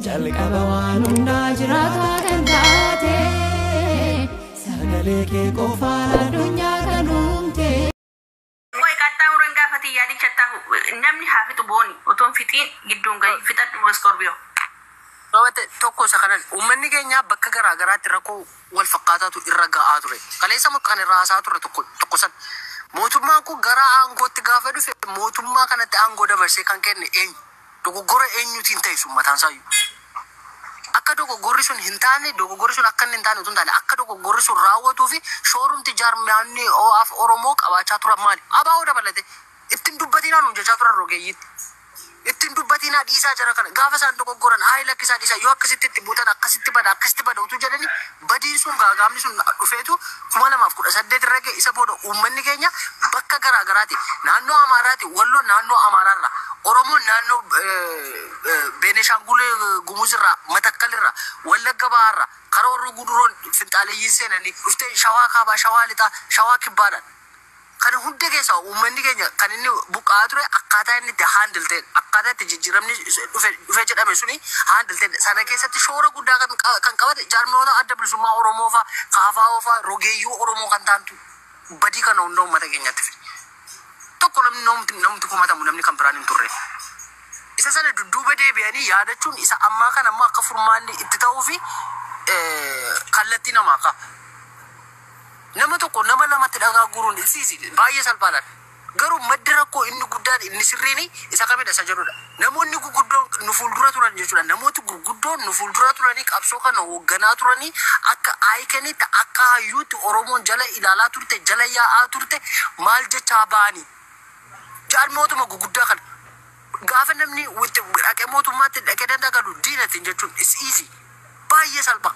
jalqaba waan hundaa jiraata kan taate sagalee kee qofaan addunyaa kan uumte. Way qaxxaa uraan gaafati yaadi chatta namni haafitu booni otoon fixiin gidduun gadi fixadhu Scorpio. Rawate tokko isa kanan uummanni keenya bakka garaa garaatti rakkoo wal fakkaataatu irra ga'aa ture. Kaleessa kan irraa haasaa ture tokko san mootummaan kun gara aangootti gaafa dhufe mootummaa kanatti aangoo dabarsee kan kenne eenyu? Dogoggora eenyutiin ta'e sun mataan isaayyuu. Akka dogoggorri sun hin taane dogoggorri sun akka hin taane utuu hin taane akka dogoggorri sun raawwatuu fi shoorumti jaarmiyaanni OAF Oromoo qabaachaa turan maali? Abaa'oo dabalate ittiin dubbatinaa nuun jechaa turan rogeeyyiitti. Ittiin dubbatinaa dhiisaa jara kana gaafa isaan dogoggoran lakkisaa dhiisaa yoo akkasitti itti buutan akkasitti bada utuu jedhani badiin sun gaagaamni sun dhufeetu 2018 irra ga'e isa booda uummanni keenya bakka garaa garaati naannoo Amaaraati Walloo naannoo Amaaraarra Oromoon naannoo Beenishaangul Gumuz irraa Matakkal irraa Wallagga Bahaarraa Karoorroo Guduroon finxaaleeyyiin seenanii dhuftee Shawaa Kaabaa Shawaa Lixaa Shawaa Kibbaadhaan kan hunda keessa uummanni keenya kan inni buqqaa ture akkaataa inni itti handle ta'e akkaataa itti jijjiiramni dhufee jedhame suni handle ta'e sana keessatti shoora guddaa kan qabate jaarmiyoota adda bilisummaa Oromoo faa kaafaa faa rogeeyyuu Oromoo kan taantu badii kana hunda uummata keenyatti fide. Tokko namni kumatamu namni kan biraan hin turre. Isa sana dudduuba deebi'anii yaadachuun isa ammaa kan ammoo akka furmaanni itti ta'uu fi kallattii namaa qaba. Nama tokko nama lamatti dhagaa guruun isiisi baay'ee salphaadhaan garuu madda rakkoo inni guddaan inni sirriini isa kamidha isa jedhudha. Namoonni gurguddoon nu fuuldura turan jechuudha. Namooti gurguddoon nu fuuldura turanii qabsoo kana hoogganaa turanii akka aayikaniitti akka hayyuutti Oromoon jala ilaalaa turte jala yaa'aa turte maal jechaa ba'anii jaarmootuma gurguddaa kana gaafa namni dhaqee mootummaatti dhaqee dandagalu diinatiin jechuun is easy baay'ee salphaa.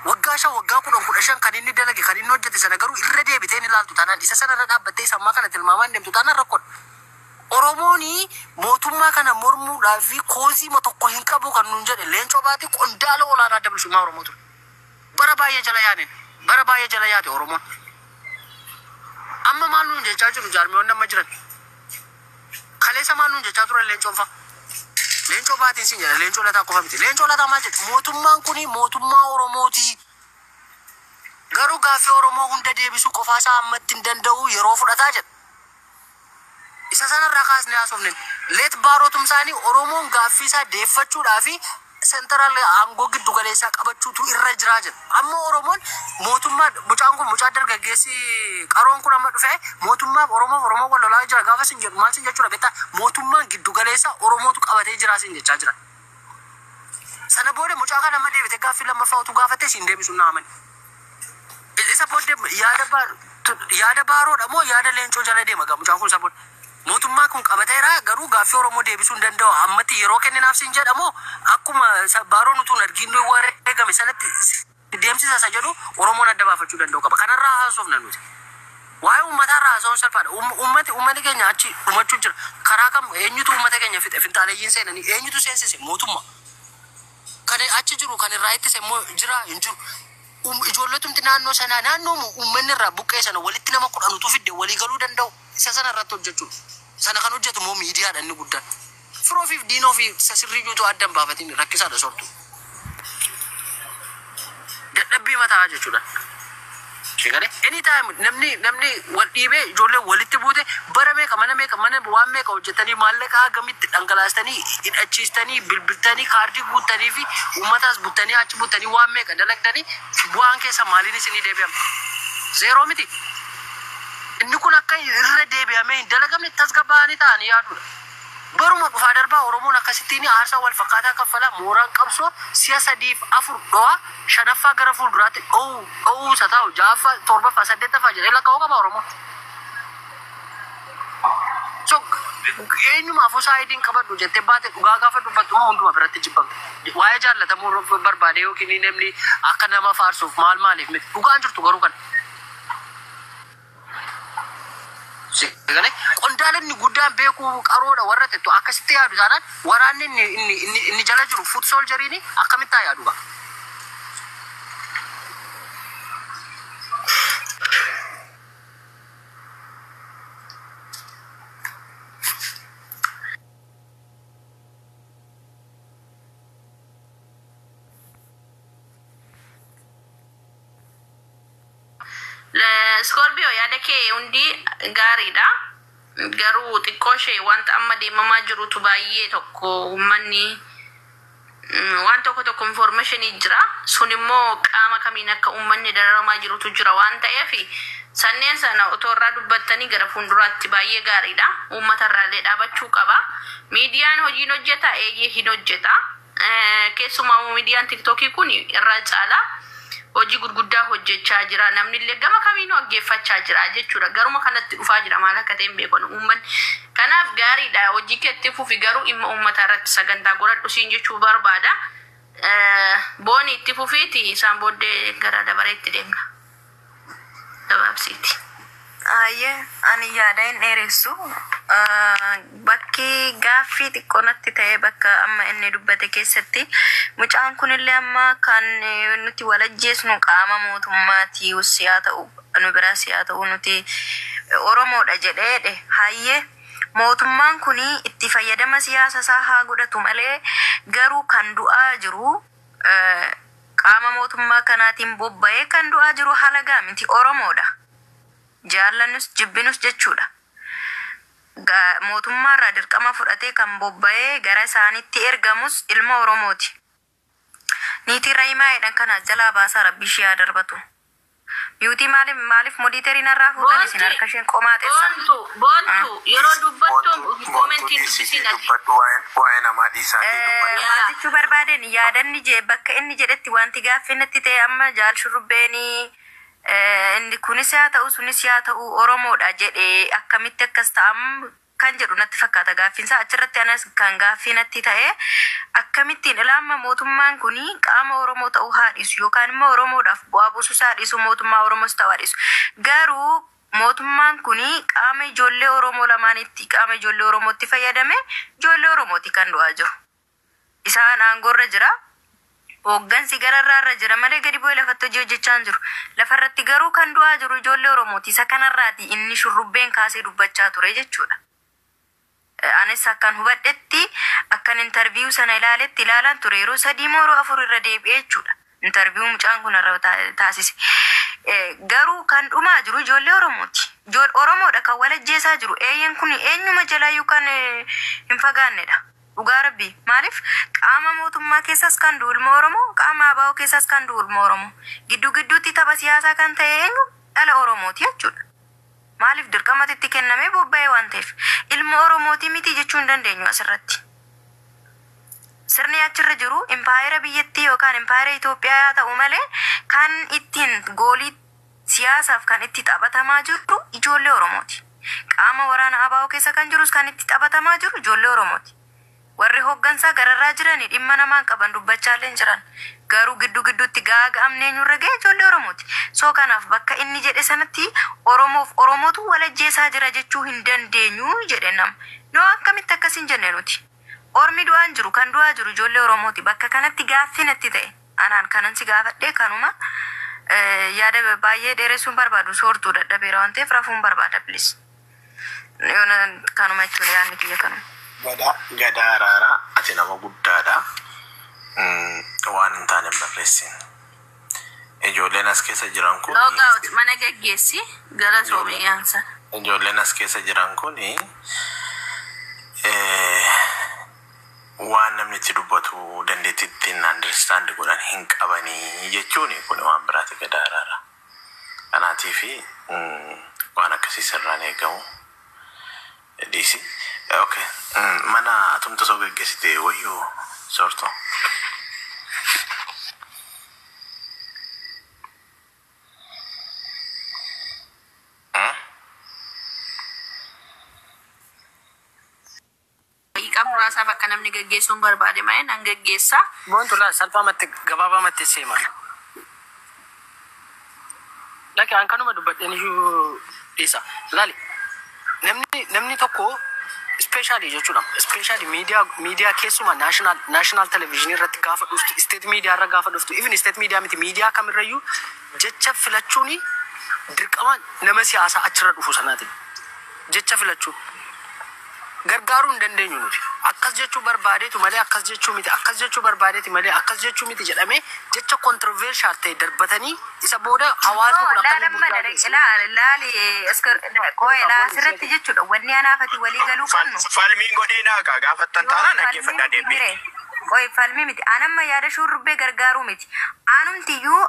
Waggaa waggaa 15 kan inni dalage kan inni hojjete sana garuu irra deebiteen ilaaltu taanaan isa sanarra dhaabbattee sammaa kana tilmaamaan deemtu taanaan rakkoodha. Oromooni mootummaa kana mormuudhaa fi koozii tokko hin qabu kan nuun jedhe Leencoo Baatii qondaala olaanaa adda bilisummaa Oromoo ture. Bara baay'ee jala yaate Oromoon. Amma maal nuun jechaa jiru jaarmiyoonni amma jiran. Kaleessa maal nuun jechaa turan Leencoon fa'a. Leencoo Baatiin siin jedha Leencoo Lataa qofa miti. Leencoo Lataa maal jedhe mootummaan kuni mootummaa Oromooti. Garuu gaaffii Oromoo hunda deebisuu qofaasaa ammatti hin danda'u yeroo fudhataa jedha. Isa sanarraa kaasnee haasofne leet baarootum isaanii Oromoon gaaffii isaa deeffachuudhaa fi sentaraal aangoo giddu galeessaa qabachuutu irra jiraa jedha. Amma Oromoon mootummaa mucaan kun mucaa dargaggeessi qaroon kun amma dhufee mootummaaf Oromoo wal lolaa jira gaafa sin jedhu maal sin jechuudha beektaa mootummaan giddu galeessaa Oromootu qabatee jira sin jechaa jira. Sana booda mucaa kana amma deebite gaaffii lammaffaa utuu gaafattee sin deebisuun naamani. Isa booda yaada baaroodha moo yaada Leencoo jala deema gaa mucaan kun isa booda. Mootummaa kun qabateera garuu gaaffii Oromoo deebisuu hin danda'u ammatti yeroo kenninaaf sin jedhamoo akkuma baaroon utuu argiin wareegame sanatti deemsisa isa jedhu Oromoon adda baafachuu danda'u qaba. Kanarraa haasofna nuti. Waa'ee uummatarraa haasawuun salphaadha. Uummanni keenya achi dhumachuu jira. Karaa kam eenyutu uummata keenya fixe finxaaleeyyiin seenanii eenyutu seensise mootummaa. Kan achi jiru kan irraa ittise immoo jira hin jiru. Ijoolletumti naannoo sanaa naannoo uummanni irraa buqqee sana walitti nama 10 fidde walii galuu danda'u. Isa sana irratti hojjechuudha. Sana kan hojjetu immoo miidiyaadha inni guddaan. Firoo fi diinoo fi sirriiyyuutu addan baafatiin rakkisaadha sortu. Dadhabbii mataa jechuudha. Shigale anytime namni wal dhiibee ijoollee walitti buute bara meeqa mana waan meeqa hojjetanii maallaqa gamitti dhangalaastanii hidhachiistanii bilbiltanii kaardii guuttanii fi uummataas buttanii achi buttanii waan meeqa dalagdanii bu'aan keessa maaliin isinii deebi'ama? Zeeroo miti. Inni kun akka irra deebi'amee hin dalagamne tasgabbaa'anii ta'anii yaaduudha. Baruma dhufaa darbaa Oromoon akkasittiin aarsaa wal fakkaataa kaffalaa mooraan qabsoo si'a 3-4 dho'a shanaffaa gara fuulduraatti dho'uu isa ta'u 6ffaa 7ffaa 8ffaa jedhee lakkaa'uu qaba Oromoon. So eenyumaafuu saayidiin qabadhu jettee baate dhugaa gaafa dubbattu hunduma biratti jibbamte. Waa'ee jaallatamuu barbaade yookiin namni akka nama faarsuuf maaliif miti dhugaan jirtu garuu kana. Qondaalinni guddaan beekuu qaroodha warra tettu akkasitti yaadu taanaan waraanni inni jala jiru foot soldieriin akkamitti yaadu qaba. Scorpio yaada kee hundi gaariidha. Garuu xiqqoo ishee wanta amma deemamaa jirutu baay'ee tokko uummanni waan tokko information jira. Sun immoo qaama kamiin akka uummanni dararamaa jirutu jira waan ta'eef sanneen sana otoo irraa dubbattanii gara fuulduraatti baay'ee gaariidha. Uummata irraallee dhaabachuu qaba. Miidiyaan hojiin hojjeta, eeyyee hin hojjeta. Keessumaa miidiyaan TikTokii kun irra caala hojii gurguddaa hojjechaa jira. Namni illee gama kamiinuu dhaggeeffachaa jira jechuudha. Garuma kanatti dhufaa jira maal akka ta'e beekon uummanni. Kanaaf gaariidha. Hojii keetti fufi garuu imma uummata irratti sagantaa godhadhu siin jechuu barbaada. Booni itti fufiiti isaan booddee gara dabareetti deemna. Dabaabsiiti. Ani yaada hin dheeressu. Bakki gaaffii xiqqoonatti ta'e bakka amma inni dubbate keessatti mucaan kunillee amma kan nuti walajjeesnu qaama mootummaati haa ta'u nu biraas haa ta'u nuti Oromoodha jedheedhe hayyee mootummaan kuni itti fayyadama siyaasa isaa haa godhatu malee garuu kan du'aa jiru qaama mootummaa kanaatiin bobba'ee kan du'aa jiru halagaa miti Oromoodha. Jaallannus jibbinus jechuudha. Mootummaa irraa dirqama fudhatee kan bobba'ee gara isaanitti ergamus ilma Oromooti. Niitii Raayimaa jedhan kana jalaa baasaa rabbi ishee haa darbatu. Biyuutii maaliif moditeeriin irraa fuutan isin harka isheen qomaa teessa. Boontu yeroo dubbattu koomentiin dubbisiin ati. Waa'ee namaa dhiisaatii dubbatu. Maal jechuu barbaaden yaadanni jee bakka inni jedhetti wanti gaaffinnatti ta'e amma jaal shurrubbeenii inni kunis haa ta'u sunis haa ta'u Oromoodha jedhee akkamitti akkas ta'am kan jedhu natti fakkaata gaaffiinsa achirratti anas kan gaaffiinatti ta'e akkamittiin ilaama mootummaan kuni qaama Oromoo ta'uu haadhisu yookaan immoo Oromoodhaaf bu'aa buusus haadhisu mootummaa Oromoos ta'uu haadhisu garuu mootummaan kuni qaama ijoollee Oromoo lamaanitti qaama ijoollee Oromootti fayyadame ijoollee Oromooti kan du'aa jiru isaan aangorra jira. Hooggansi gararraa jira malee gadi bu'ee lafatti hojii hojjechaa jiru. Lafarratti garuu kan du'aa jiru ijoollee Oromooti. Isa kanarraati inni shurrubbeen kaasee dubbachaa ture jechuudha. Anis akkan hubadhetti akkan intarviiyuu sana ilaalaan ture yeroo 3 moo 4 irra deebi'ee jechuudha. Intarviiyuu mucaan kun irra taasise. Garuu kan dhumaa jiru ijoollee Oromooti. Oromoodha kan walajjeesaa jiru. Eeyyeen kun eenyuma jalaayyuu kan hin fagaannedha. Dhugaa rabbi maaliif qaama mootummaa keessas kan du'u ilma Oromoo qaama ABO keessas kan du'u ilma Oromoo gidduutti tapha siyaasaa kan ta'e eenyu dhala Oromooti jechuudha. Maaliif dirqamatti itti kennamee bobba'ee waan ta'eef ilma Oromooti miti jechuu hin dandeenyu asirratti. Sirni achirra jiru impaayera biyyattii yookaan impaayera Itoophiyaa ta'u malee kan ittiin goolii siyaasaaf kan itti taphatamaa jiru ijoollee Oromooti. Qaama waraana ABO keessa kan jirus kan itti taphatamaa jiru ijoollee Oromooti. Warri hooggansaa gararraa jiranii dhimma namaan qaban dubbachaallee jiran garuu gidduutti gaaga'amnee nyurra ga'e ijoollee Oromooti. Soo kanaaf bakka inni jedhe sanatti Oromoof Oromootu walajjeesaa jira jechuu hin dandeenyu jedhe nama. Noo akkamitti akkas hin jenne nuti. Ormi du'aan jiru kan du'aa jiru ijoollee Oromooti. Bakka kanatti gaaffii natti ta'e anaan kanan si gaafadhee kanuma yaada baay'ee dheeressuun barbaadu soortuu dadhabeera waan ta'eef rafuun barbaada bilis. Yoona kanuma jechuun yaadni kiyya kanuma. Gada araaraa ati nama guddaadha. Waan hin taane barreessin. Ijoolleen as keessa jiran kun Loogaawut mana geggeessi gara Soomiyyaansa. Ijoolleen as keessa jiran kun waan namni itti dubbatu dandeettii ittiin understand godhan hin qabanii jechuun kun waan biraati gada araaraa. Kanaatiif waan akkasii sirraan eegamu. Disi. Okay. Mana atumta soo geggeessite wayyoo soortoo. Muraasaaf akka namni geggeessuun barbaade malee nan geggeessa. Boontu laa salphaamatti gabaabamatti seemala. Laki an kanuma dubbadheen iyyuu dhiisa. Laali namni tokko especially jechuudha. Especially media keessuma national television irratti gaafa dhuftu state media irra gaafa dhuftu even state media miti media kamirrayyuu jecha filachuuni dirqama nama siyaasaa achirra dhufu sanaati. Jecha filachuu gargaaruu hin dandeenyu nuti. Akkas jechuu barbaadeetu malee akkas jechuu miti, akkas jechuu barbaadeeti malee akkas jechuu miti jedhamee jecha controversial ta'e darbatanii isa booda hawaasni kun akka inni asirratti jechuudha. Wanni anaafati walii galuu qabnu. Falmiin godheenaa kaa gaafattan taanaan dhaggeeffadhaa deebi'e. Qoy falmi miti. Anamma yaada shurrubbee gargaaruu miti.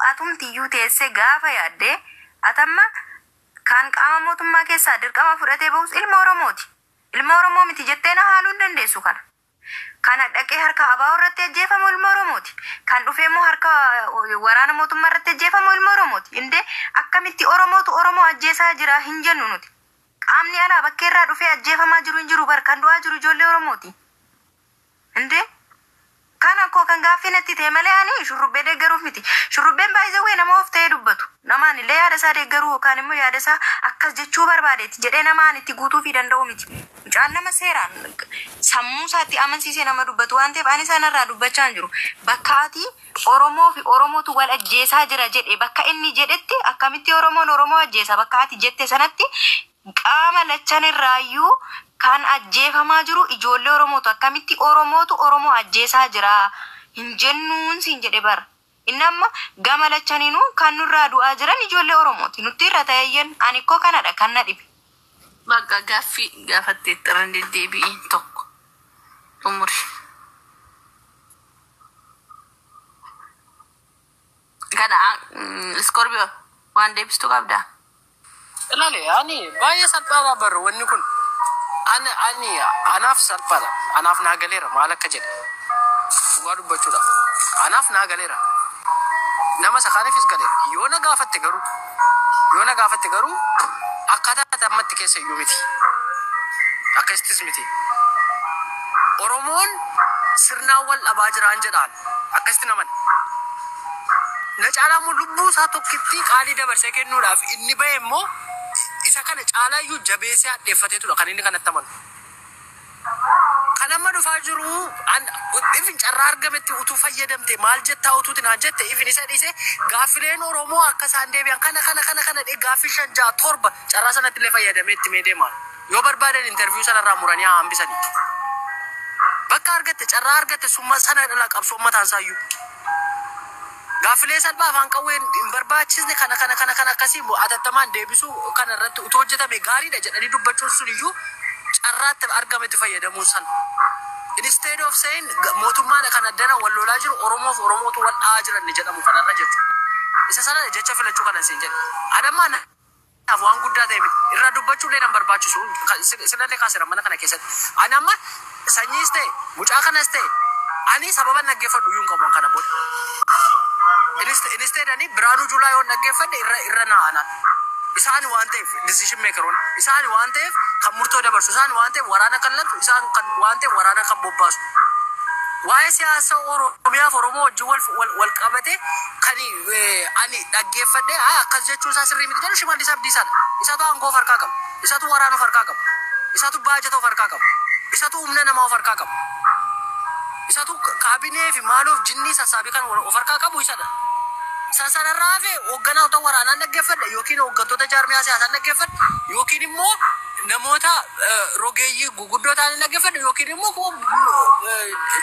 Atumtiyyuu teessee gaafa yaadde atamma kan qaama mootummaa keessaa dirqama fudhatee bahus ilma Oromooti. Ilma Oromoo miti jettee na haaluu hin dandeessu kana. Kana dhaqee harka abaa irratti ajjeefamu ilma Oromooti. Kan dhufee immoo harka waraana mootummaa irratti ajjeefamu ilma Oromooti. Indee akkamitti Oromootu Oromoo ajjeesaa jira hin jennu nuti. Qaamni alaa bakkeerraa dhufee ajjeefamaa jiru hin jiru bar kan du'aa jiru ijoollee Oromooti. Indee kana koo kan gaaffii natti ta'e malee ani shurrubbee deeggaruuf miti. Shurrubbeen baay'ee nama of ta'ee dubbatu. Namaan illee yaada isaa deeggaruu yookaan immoo yaada isaa akkas jechuu barbaadeeti jedhee namaan itti guutuu fi danda'u miti. Mucaan nama seeraan sammuu isaatti amansiisee nama dubbatu waan ta'eef ani sanarraa dubbachaa hin jiru. Bakka ati Oromoo fi Oromootu wal ajjeesaa jira jedhe bakka inni jedhetti akkamitti Oromoon Oromoo ajjeesa bakka ati jette sanatti qaama lachan irraayyuu kan ajjeefamaa jiru ijoollee Oromootu akkamitti Oromootu Oromoo ajjeesaa jira hin jennuun siin jedhe bara. Inni amma gama lachaniinuu kan nurraa du'aa jiran ijoollee Oromooti. Nutti irra ta'eyyen ani koo kanadha kan na dhibe. Bakka gaaffii gaafattee xirran deddeebi'iin tokko umuri. Kana Scorpio waan deebistuu qabdaa? Ilaali ani baay'ee salphaadha barru wanni kun. Anaaf salphaadha. Anaaf naa galeera maal akka jedhe. Dhugaa dubbachuudha. Anaaf naa galeera. Nama sakaaniifis galeera. Yoo na gaafatte garuu akkaataa ammatti keessa iyyuu miti. Akkasittis miti. Oromoon sirnaan wal dhabaa jiraan jedhaan akkasitti naman. Na caalaa immoo lubbuu isaa tokkitti qaalii dabarsee kennuudhaaf inni bahe immoo isa kana caalaa iyyuu jabeessee hadheeffateetudha kan inni kanatti amanu. Kan amma dhufaa jiru ifin carraa argametti utuu fayyadamte maal jettaa utuuti naan jette ifin isa dhiise gaaffileen Oromoo akka isaan deebi'an kana gaaffii 5-6-7 carraa sanatti illee fayyadamee itti mee deemaa. Yoo barbaadan interviyuu sanarraa muranii haa hambisanii. Bakka argatte carraa argatte summa sana dhala qabsoo mataan isaayyuu. Gaaffilee salphaa afaan qawween hin barbaachisne kana akkasii atattamaan deebisuu kana irratti utuu hojjetame gaariidha jedhanii dubbachuun sun iyyuu carraatti argametti fayyadamuu san. Instead of saying mootummaan kan addana wal lolaa jiru Oromoof Oromootu wal dha'aa jiran ni jedhamu kanarra jechuudha. Isa sana jecha filachuu kana siin jedhe. Adammaan waan guddaa ta'e irra dubbachuu illee nan barbaachisu sinallee kaasira mana kana keessatti. Ani amma sanyiis ta'e mucaa kanas ta'e ani sababa naggeeffadhu iyyuu hin qabu kana booda. Instead ani Biraanuu Juulaa yoo naggeeffadhe irra naa'ana. Isaan waan ta'eef decision makeroon isaan waan ta'eef kan murtoo dabarsu isaan waan ta'eef waraana kan lattu isaan kan waan ta'eef waraana kan bobbaasu. Waa'ee siyaasa Oromiyaaf Oromoo wajjin wal qabate kan ani dhaggeeffadhe akkas jechuu isaa sirrii miti jedhu Shimallis Abdiisaadha. Isaatu aangoo of harkaa qabu. Isaatu waraana of harkaa qabu. Isaatu baajata of harkaa qabu. Isaatu humna namaa of harkaa qabu. Isaatu kaabinee fi maaloof jinnii sassaabii kan of harkaa qabu isadha. Sanarraa fi hoogganaa waraanaa naggeeffadha yookiin hooggantoota jaarmiyaa siyaasaa naggeeffadha yookiin immoo namoota rogeeyyii guguddoo ta'anii naggeeffadha yookiin immoo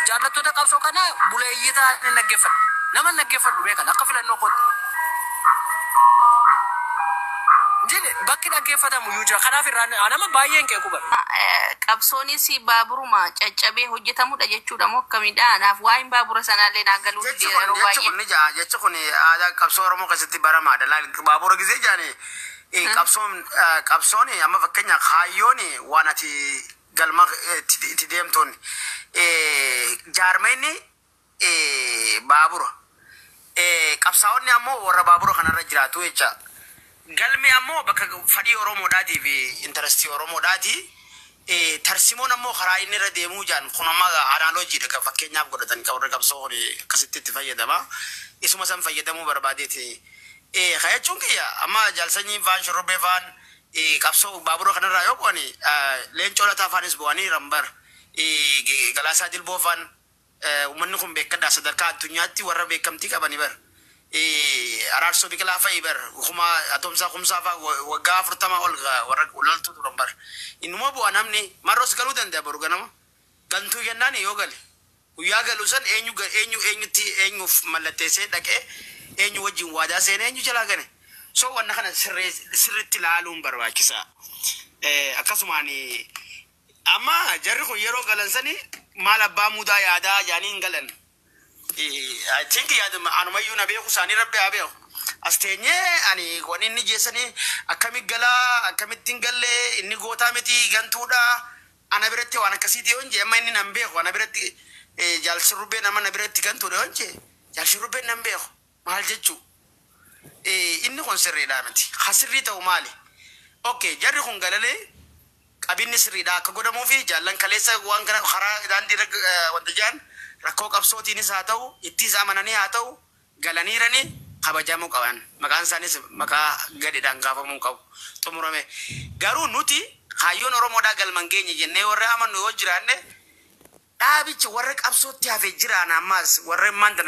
jaallattoota qabsoo kana buleeyyii ta'anii naggeeffadha. Nama naggeeffadhu beekan akka filannoo kootti. Jile bakki naggeeffatamu iyyuu jira. Kanaaf irraan nama baay'een qeequ bara. Qabsoonis baaburuma caccabee hojjetamudha jechuudha moo akkamidha? Anaaf waa'een baabura sanaallee naagaluu yeroo baay'ee. Jecha kun aadaa qabsoo Oromoo keessatti baramaadha. Baabura gisee jaanii qabsoon amma fakkeenya kaayyoon waan ati galma itti deemtuun jaarmeenni baabura qabsaa'onni ammoo warra baabura kanarra jiraatu jecha galmi ammoo bakka fadhii Oromoodhaatii fi intarastii Oromoodhaatii tarsimoon ammoo karaa inni irra deemuu jaan kun amma anaaloojiidha kan fakkeenyaaf godhatan warra qabsoo akkasitti itti fayyadama isuma san fayyadamuu barbaadeeti. Kayachuun kiyya amma jaalsanyiin faan shurrubbee faan qabsoo baabura kanarraa yoo bu'ani leencoo lataa faanis bu'anii rambar galaasaa dilboo faan uummanni kun beekadhaa sadarkaa addunyaatti warra beekamtii qabanii bar araarso biqilaa fa'i bar kuma atomsaa kumsaa fa'a waggaa 40 ol warra loltuu turan bar innuma bu'a namni marros galuu danda'a boru ganama gantuu jennaan yoo gale guyyaa galuu san eenyuuf mallatteessee dhaqee eenyu wajjin waadaa seenee eenyu jalaa gane so wanna kana sirriitti ilaaluun barbaachisaa akkasumaan amma jarri kun yeroo galan sanii maal abbaa mudaa yaadaa jaaniin galan I think anumayyuu na beeku isaanii rabbi haa beeku as teenyee ani waan inni jeessanii akkamit galaa akkamittiin gallee inni gootaa miti gantuudha ana biratti waan akkasiiti yoo hinjee amma inni nan beeku ana biratti jaalsirrubbee nama na biratti gantuudha yoo hinjee jaalsirrubbee nan beeku maal jechuu inni kun sirriidhaa miti hasirrii ta'u maali okay jarri kun galalee qabinni sirriidhaa akka godhamuu fi jaallan kaleessa waan kana karaa daandii wanta jaan rakkoo qabsootiinis haa ta'u itti isaa amananii haa ta'u galaniiranii kabajamuu qaban maqaan isaanis maqaa gadiidhaan gaafamuu qabu xumurame garuu nuti kaayyoon oromoodhaa galman keenya jennee warra amannu yoo jiraanne dhaabichi warra qabsootti hafe jiraan ammaas warra maanta